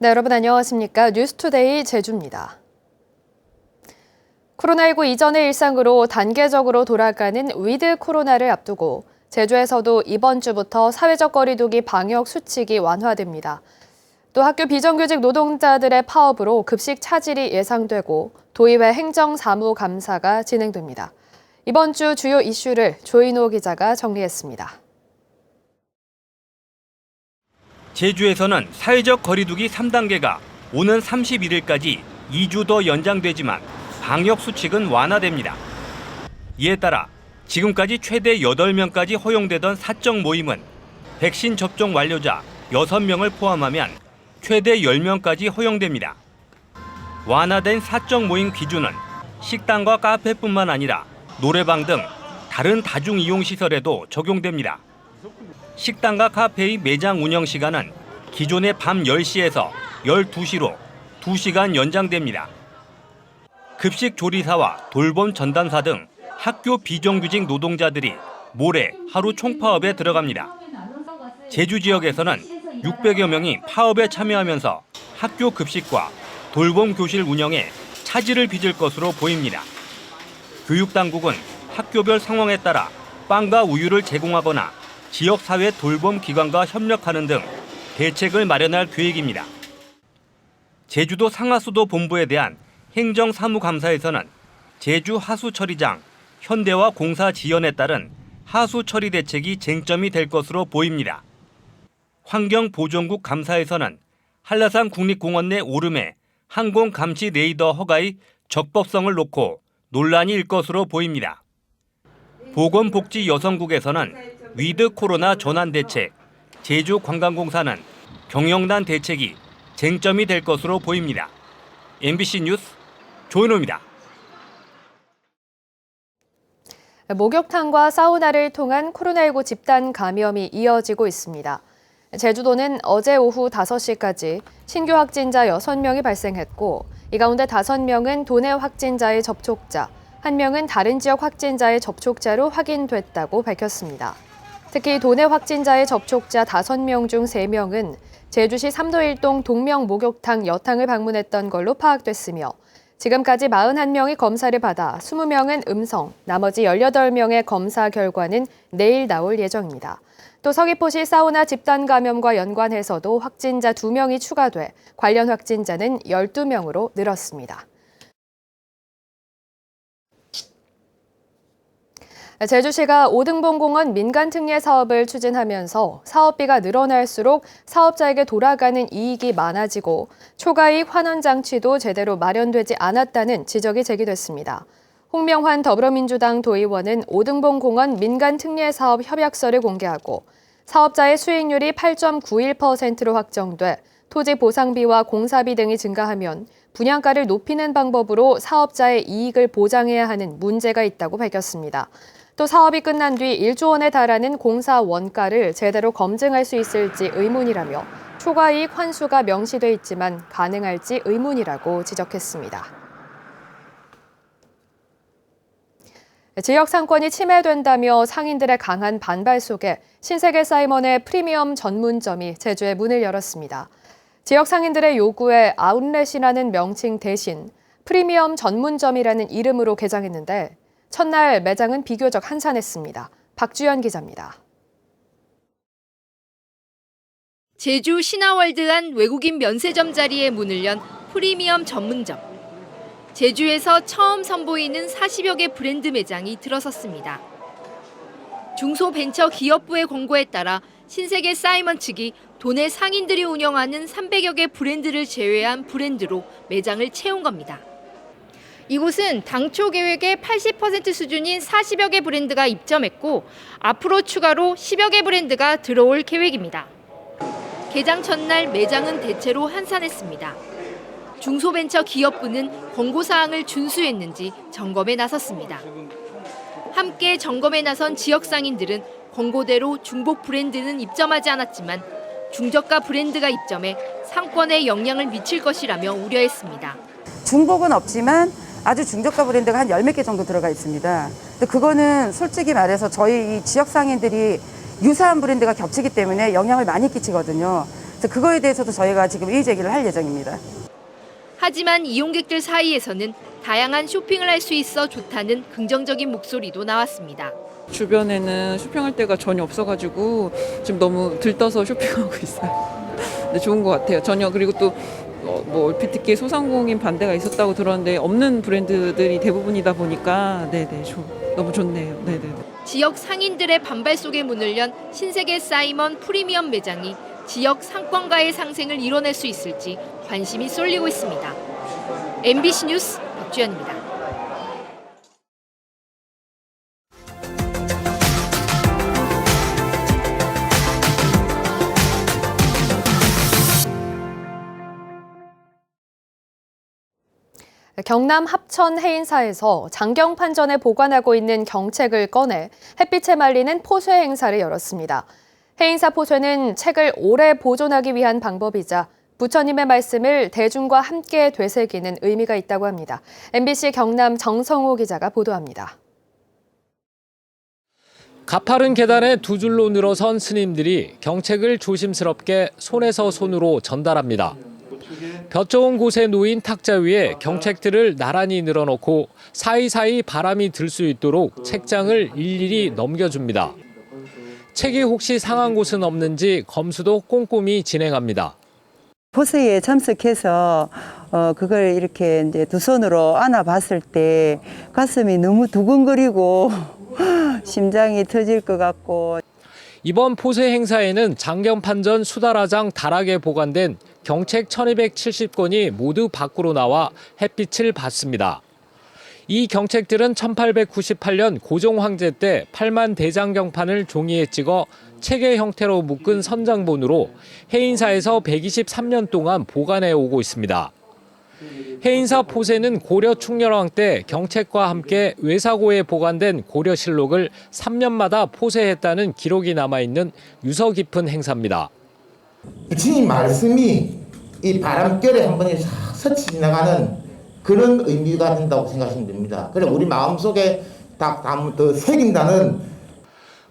네, 여러분 안녕하십니까? 뉴스투데이 제주입니다. 코로나19 이전의 일상으로 단계적으로 돌아가는 위드 코로나를 앞두고 제주에서도 이번 주부터 사회적 거리두기 방역 수칙이 완화됩니다. 또 학교 비정규직 노동자들의 파업으로 급식 차질이 예상되고 도의회 행정사무감사가 진행됩니다. 이번 주 주요 이슈를 조인호 기자가 정리했습니다. 제주에서는 사회적 거리두기 3단계가 오는 31일까지 2주 더 연장되지만 방역 수칙은 완화됩니다. 이에 따라 지금까지 최대 8명까지 허용되던 사적 모임은 백신 접종 완료자 6명을 포함하면 최대 10명까지 허용됩니다. 완화된 사적 모임 기준은 식당과 카페뿐만 아니라 노래방 등 다른 다중이용시설에도 적용됩니다. 식당과 카페의 매장 운영 시간은 기존의 밤 10시에서 12시로 2시간 연장됩니다. 급식 조리사와 돌봄 전담사 등 학교 비정규직 노동자들이 모레 하루 총파업에 들어갑니다. 제주 지역에서는 600여 명이 파업에 참여하면서 학교 급식과 돌봄 교실 운영에 차질을 빚을 것으로 보입니다. 교육당국은 학교별 상황에 따라 빵과 우유를 제공하거나 지역사회 돌봄기관과 협력하는 등 대책을 마련할 계획입니다. 제주도 상하수도 본부에 대한 행정사무감사에서는 제주 하수처리장, 현대와 공사 지연에 따른 하수처리 대책이 쟁점이 될 것으로 보입니다. 환경보존국 감사에서는 한라산 국립공원 내 오름에 항공감시 레이더 허가의 적법성을 놓고 논란이 일 것으로 보입니다. 보건복지여성국에서는 위드 코로나 전환 대책, 제주관광공사는 경영난 대책이 쟁점이 될 것으로 보입니다. MBC 뉴스 조인호입니다. 목욕탕과 사우나를 통한 코로나19 집단 감염이 이어지고 있습니다. 제주도는 어제 오후 5시까지 신규 확진자 6명이 발생했고 이 가운데 5명은 도내 확진자의 접촉자, 1명은 다른 지역 확진자의 접촉자로 확인됐다고 밝혔습니다. 특히 도내 확진자의 접촉자 5명 중 3명은 제주시 삼도일동 동명 목욕탕 여탕을 방문했던 걸로 파악됐으며 지금까지 41명이 검사를 받아 20명은 음성, 나머지 18명의 검사 결과는 내일 나올 예정입니다. 또 서귀포시 사우나 집단 감염과 연관해서도 확진자 2명이 추가돼 관련 확진자는 12명으로 늘었습니다. 제주시가 오등봉공원 민간특례 사업을 추진하면서 사업비가 늘어날수록 사업자에게 돌아가는 이익이 많아지고 초과이익 환원 장치도 제대로 마련되지 않았다는 지적이 제기됐습니다. 홍명환 더불어민주당 도의원은 오등봉공원 민간특례 사업 협약서를 공개하고 사업자의 수익률이 8.91%로 확정돼 토지 보상비와 공사비 등이 증가하면 분양가를 높이는 방법으로 사업자의 이익을 보장해야 하는 문제가 있다고 밝혔습니다. 또 사업이 끝난 뒤 1조 원에 달하는 공사 원가를 제대로 검증할 수 있을지 의문이라며 초과이익 환수가 명시돼 있지만 가능할지 의문이라고 지적했습니다. 지역 상권이 침해된다며 상인들의 강한 반발 속에 신세계 사이먼의 프리미엄 전문점이 제주에 문을 열었습니다. 지역 상인들의 요구에 아웃렛이라는 명칭 대신 프리미엄 전문점이라는 이름으로 개장했는데 첫날 매장은 비교적 한산했습니다. 박주연 기자입니다. 제주 신화월드 안 외국인 면세점 자리에 문을 연 프리미엄 전문점. 제주에서 처음 선보이는 40여 개 브랜드 매장이 들어섰습니다. 중소벤처기업부의 권고에 따라 신세계 사이먼 측이 도내 상인들이 운영하는 300여 개 브랜드를 제외한 브랜드로 매장을 채운 겁니다. 이곳은 당초 계획의 80% 수준인 40여 개 브랜드가 입점했고 앞으로 추가로 10여 개 브랜드가 들어올 계획입니다. 개장 첫날 매장은 대체로 한산했습니다. 중소벤처기업부는 권고사항을 준수했는지 점검에 나섰습니다. 함께 점검에 나선 지역 상인들은 권고대로 중복 브랜드는 입점하지 않았지만 중저가 브랜드가 입점해 상권에 영향을 미칠 것이라며 우려했습니다. 중복은 없지만 아주 중저가 브랜드가 한 10몇 개 정도 들어가 있습니다. 근데 그거는 솔직히 말해서 저희 이 지역 상인들이 유사한 브랜드가 겹치기 때문에 영향을 많이 끼치거든요. 그래서 그거에 대해서도 저희가 지금 이의 제기를 할 예정입니다. 하지만 이용객들 사이에서는 다양한 쇼핑을 할 수 있어 좋다는 긍정적인 목소리도 나왔습니다. 주변에는 쇼핑할 데가 전혀 없어가지고 지금 너무 들떠서 쇼핑하고 있어요. 근데 좋은 것 같아요. 전혀. 그리고 또 뭐 얼핏 듣기에 소상공인 반대가 있었다고 들었는데 없는 브랜드들이 대부분이다 보니까 너무 좋네요. 네네. 지역 상인들의 반발 속에 문을 연 신세계 사이먼 프리미엄 매장이 지역 상권가의 상생을 이뤄낼 수 있을지 관심이 쏠리고 있습니다. MBC 뉴스 박주연입니다. 경남 합천 해인사에서 장경판전에 보관하고 있는 경책을 꺼내 햇빛에 말리는 포쇄 행사를 열었습니다. 해인사 포쇄는 책을 오래 보존하기 위한 방법이자 부처님의 말씀을 대중과 함께 되새기는 의미가 있다고 합니다. MBC 경남 정성호 기자가 보도합니다. 가파른 계단에 두 줄로 늘어선 스님들이 경책을 조심스럽게 손에서 손으로 전달합니다. 볕 좋은 곳에 놓인 탁자 위에 경책들을 나란히 늘어놓고 사이사이 바람이 들 수 있도록 책장을 일일이 넘겨줍니다. 책이 혹시 상한 곳은 없는지 검수도 꼼꼼히 진행합니다. 포세에 참석해서 그걸 이렇게 이제 두 손으로 안아봤을 때 가슴이 너무 두근거리고 심장이 터질 것 같고. 이번 포쇄 행사에는 장경판전 수달화장 다락에 보관된 경책 1270권이 모두 밖으로 나와 햇빛을 받습니다. 이 경책들은 1898년 고종 황제 때 8만 대장경판을 종이에 찍어 책의 형태로 묶은 선장본으로 해인사에서 123년 동안 보관해 오고 있습니다. 해인사 포쇄는 고려 충렬왕 때 경책과 함께 외사고에 보관된 고려실록을 3년마다 포쇄했다는 기록이 남아있는 유서 깊은 행사입니다. 부처님 말씀이 이 바람결에 한 번에 싹 스쳐 지나가는 그런 의미가 된다고 생각하시면 됩니다. 그래서 우리 마음속에 더 새긴다는.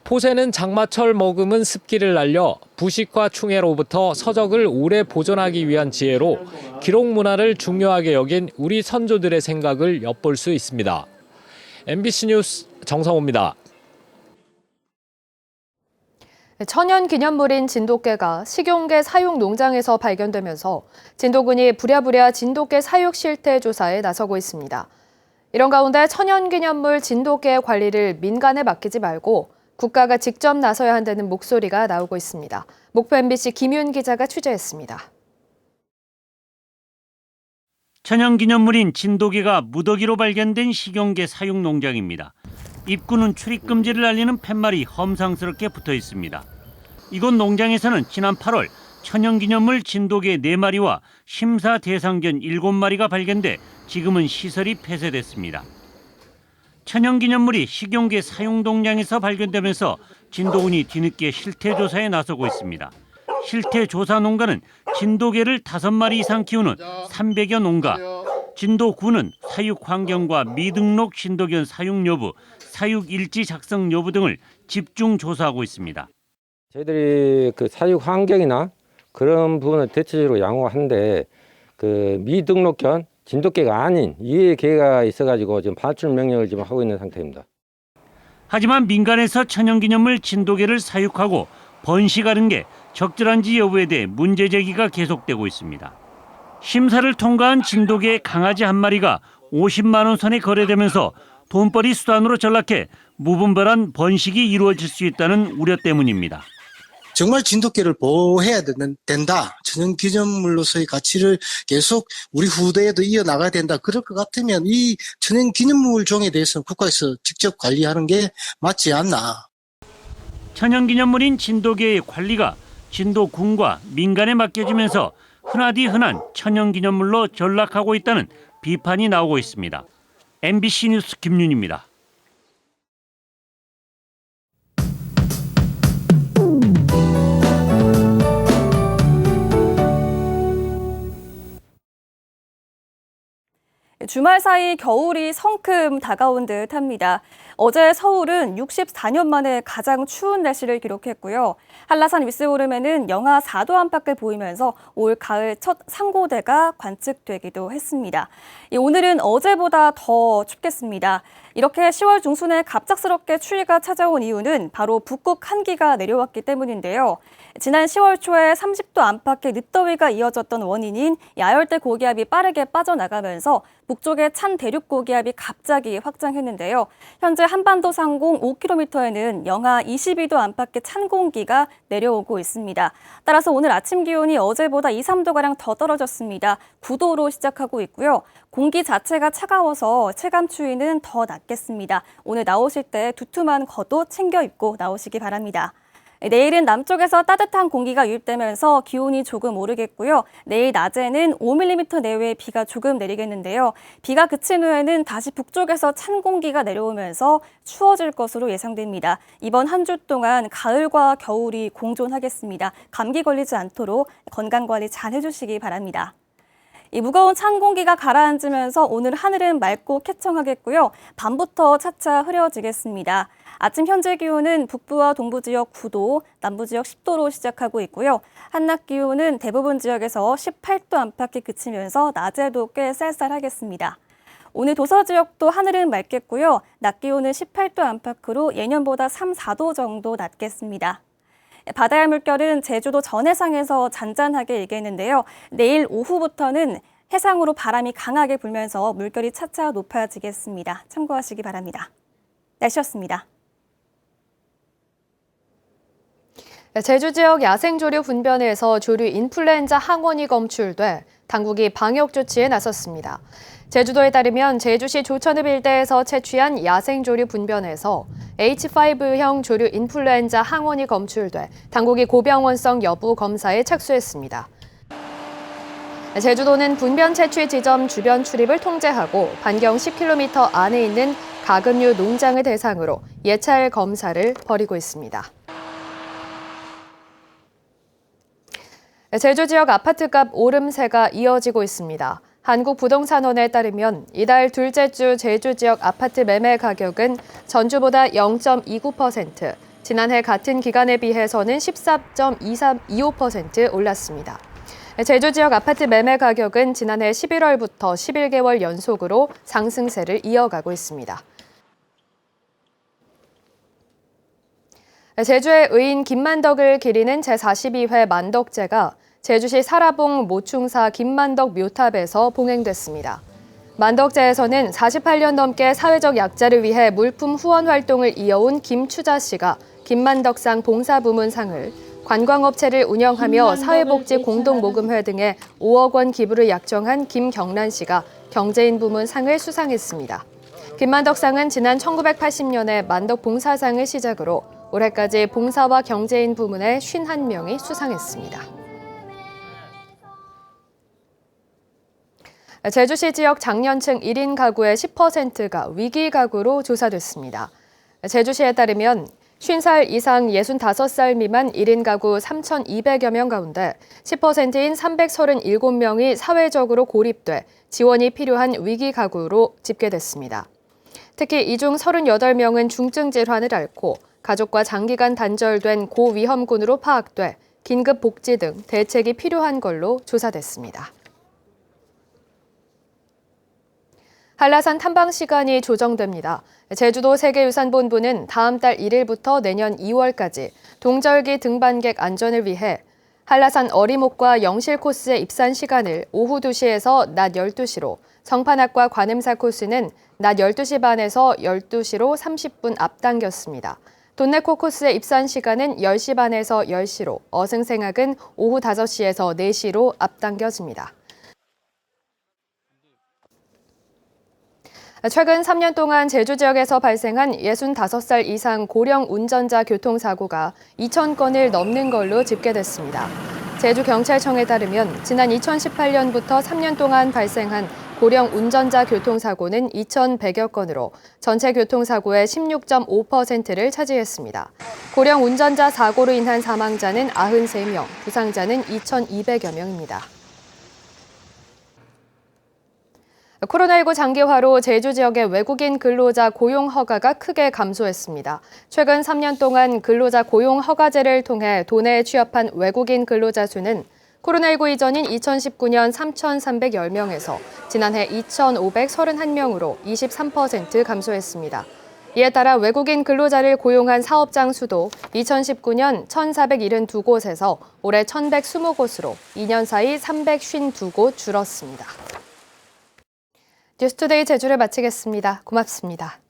포쇄는 장마철 머금은 습기를 날려 부식과 충해로부터 서적을 오래 보존하기 위한 지혜로 기록 문화를 중요하게 여긴 우리 선조들의 생각을 엿볼 수 있습니다. MBC 뉴스 정성호입니다. 천연 기념물인 진돗개가 식용개 사육 농장에서 발견되면서 진도군이 부랴부랴 진돗개 사육 실태 조사에 나서고 있습니다. 이런 가운데 천연 기념물 진돗개의 관리를 민간에 맡기지 말고 국가가 직접 나서야 한다는 목소리가 나오고 있습니다. 목포 MBC 김윤 기자가 취재했습니다. 천연기념물인 진돗개가 무더기로 발견된 식용개 사육 농장입니다. 입구는 출입금지를 알리는 팻말이 험상스럽게 붙어 있습니다. 이곳 농장에서는 지난 8월 천연기념물 진돗개 4마리와 심사 대상견 7마리가 발견돼 지금은 시설이 폐쇄됐습니다. 천연기념물이 식용개 사육 농장에서 발견되면서 진도군이 뒤늦게 실태조사에 나서고 있습니다. 실태조사 농가는 진돗개를 5마리 이상 키우는 300여 농가, 진도군은 사육 환경과 미등록 진돗견 사육 여부, 사육 일지 작성 여부 등을 집중 조사하고 있습니다. 저희들이 그 사육 환경이나 그런 부분을 대체적으로 양호한데 그 미등록견 진돗개가 아닌 이외의 개가 있어가지고 지금 발출 명령을 지금 하고 있는 상태입니다. 하지만 민간에서 천연기념물 진돗개를 사육하고 번식하는 게 적절한지 여부에 대해 문제 제기가 계속되고 있습니다. 심사를 통과한 진돗개 강아지 한 마리가 50만 원 선에 거래되면서 돈벌이 수단으로 전락해 무분별한 번식이 이루어질 수 있다는 우려 때문입니다. 정말 진돗개를 보호해야 된다. 천연기념물로서의 가치를 계속 우리 후대에도 이어나가야 된다. 그럴 것 같으면 이 천연기념물 종에 대해서는 국가에서 직접 관리하는 게 맞지 않나. 천연기념물인 진돗개의 관리가 진도군과 민간에 맡겨지면서 흔하디 흔한 천연기념물로 전락하고 있다는 비판이 나오고 있습니다. MBC 뉴스 김윤입니다. 주말 사이 겨울이 성큼 다가온 듯합니다. 어제 서울은 64년 만에 가장 추운 날씨를 기록했고요. 한라산 윗세오름에는 영하 4도 안팎을 보이면서 올 가을 첫 상고대가 관측되기도 했습니다. 오늘은 어제보다 더 춥겠습니다. 이렇게 10월 중순에 갑작스럽게 추위가 찾아온 이유는 바로 북극 한기가 내려왔기 때문인데요. 지난 10월 초에 30도 안팎의 늦더위가 이어졌던 원인인 야열대 고기압이 빠르게 빠져나가면서 북쪽의 찬 대륙 고기압이 갑자기 확장했는데요. 현재 한반도 상공 5km에는 영하 22도 안팎의 찬 공기가 내려오고 있습니다. 따라서 오늘 아침 기온이 어제보다 2, 3도가량 더 떨어졌습니다. 9도로 시작하고 있고요. 공기 자체가 차가워서 체감 추위는 더 낮겠습니다. 오늘 나오실 때 두툼한 겉옷 챙겨 입고 나오시기 바랍니다. 내일은 남쪽에서 따뜻한 공기가 유입되면서 기온이 조금 오르겠고요. 내일 낮에는 5mm 내외의 비가 조금 내리겠는데요. 비가 그친 후에는 다시 북쪽에서 찬 공기가 내려오면서 추워질 것으로 예상됩니다. 이번 한 주 동안 가을과 겨울이 공존하겠습니다. 감기 걸리지 않도록 건강관리 잘 해주시기 바랍니다. 이 무거운 찬 공기가 가라앉으면서 오늘 하늘은 맑고 쾌청하겠고요. 밤부터 차차 흐려지겠습니다. 아침 현재 기온은 북부와 동부 지역 9도, 남부 지역 10도로 시작하고 있고요. 한낮 기온은 대부분 지역에서 18도 안팎에 그치면서 낮에도 꽤 쌀쌀하겠습니다. 오늘 도서 지역도 하늘은 맑겠고요. 낮 기온은 18도 안팎으로 예년보다 3, 4도 정도 낮겠습니다. 바다의 물결은 제주도 전해상에서 잔잔하게 일겠는데요. 내일 오후부터는 해상으로 바람이 강하게 불면서 물결이 차차 높아지겠습니다. 참고하시기 바랍니다. 날씨였습니다. 제주 지역 야생조류 분변에서 조류 인플루엔자 항원이 검출돼 당국이 방역 조치에 나섰습니다. 제주도에 따르면 제주시 조천읍 일대에서 채취한 야생조류 분변에서 H5형 조류 인플루엔자 항원이 검출돼 당국이 고병원성 여부 검사에 착수했습니다. 제주도는 분변 채취 지점 주변 출입을 통제하고 반경 10km 안에 있는 가금류 농장을 대상으로 예찰 검사를 벌이고 있습니다. 제주 지역 아파트값 오름세가 이어지고 있습니다. 한국부동산원에 따르면 이달 둘째 주 제주 지역 아파트 매매 가격은 전주보다 0.29%, 지난해 같은 기간에 비해서는 14.25% 올랐습니다. 제주 지역 아파트 매매 가격은 지난해 11월부터 11개월 연속으로 상승세를 이어가고 있습니다. 제주의 의인 김만덕을 기리는 제42회 만덕제가 제주시 사라봉 모충사 김만덕 묘탑에서 봉행됐습니다. 만덕제에서는 48년 넘게 사회적 약자를 위해 물품 후원 활동을 이어온 김추자 씨가 김만덕상 봉사부문상을, 관광업체를 운영하며 사회복지 공동모금회 등에 5억 원 기부를 약정한 김경란 씨가 경제인 부문상을 수상했습니다. 김만덕상은 지난 1980년에 만덕봉사상을 시작으로 올해까지 봉사와 경제인 부문에 51명이 수상했습니다. 제주시 지역 장년층 1인 가구의 10%가 위기 가구로 조사됐습니다. 제주시에 따르면 50살 이상 65살 미만 1인 가구 3,200여 명 가운데 10%인 337명이 사회적으로 고립돼 지원이 필요한 위기 가구로 집계됐습니다. 특히 이 중 38명은 중증 질환을 앓고 가족과 장기간 단절된 고위험군으로 파악돼 긴급 복지 등 대책이 필요한 걸로 조사됐습니다. 한라산 탐방 시간이 조정됩니다. 제주도 세계유산본부는 다음 달 1일부터 내년 2월까지 동절기 등반객 안전을 위해 한라산 어리목과 영실 코스의 입산 시간을 오후 2시에서 낮 12시로, 성판악과 관음사 코스는 낮 12시 반에서 12시로 30분 앞당겼습니다. 돈네코 코스의 입산 시간은 10시 반에서 10시로, 어승생악은 오후 5시에서 4시로 앞당겨집니다. 최근 3년 동안 제주 지역에서 발생한 65살 이상 고령 운전자 교통사고가 2,000건을 넘는 걸로 집계됐습니다. 제주경찰청에 따르면 지난 2018년부터 3년 동안 발생한 고령 운전자 교통사고는 2,100여 건으로 전체 교통사고의 16.5%를 차지했습니다. 고령 운전자 사고로 인한 사망자는 93명, 부상자는 2,200여 명입니다. 코로나19 장기화로 제주 지역의 외국인 근로자 고용 허가가 크게 감소했습니다. 최근 3년 동안 근로자 고용 허가제를 통해 도내에 취업한 외국인 근로자 수는 코로나19 이전인 2019년 3,310명에서 지난해 2,531명으로 23% 감소했습니다. 이에 따라 외국인 근로자를 고용한 사업장 수도 2019년 1,472곳에서 올해 1,120곳으로 2년 사이 352곳 줄었습니다. 뉴스투데이 제주를 마치겠습니다. 고맙습니다.